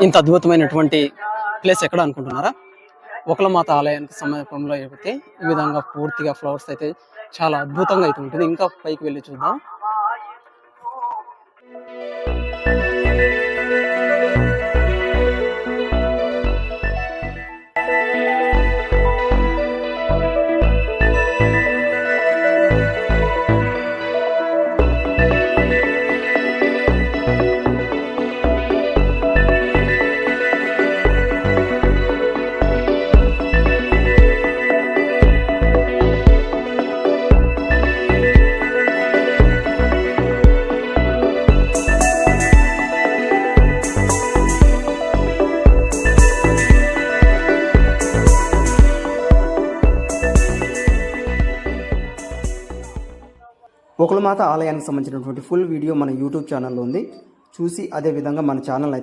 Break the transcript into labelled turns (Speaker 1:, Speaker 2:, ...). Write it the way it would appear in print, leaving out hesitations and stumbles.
Speaker 1: ఇంత అద్భుతమైనటువంటి ప్లేస్ ఎక్కడ అనుకుంటున్నారా? ఒకలమాత ఆలయానికి సమీపంలో అయితే ఈ విధంగా పూర్తిగా ఫ్లవర్స్ అయితే చాలా అద్భుతంగా అయితే ఉంటుంది. ఇంకా పైకి వెళ్ళి చూద్దాం. ఒకలమాత ఆలయానికి సంబంధించినటువంటి ఫుల్ వీడియో మన యూట్యూబ్ ఛానల్లో ఉంది. చూసి అదే విధంగా మన ఛానల్ అయితే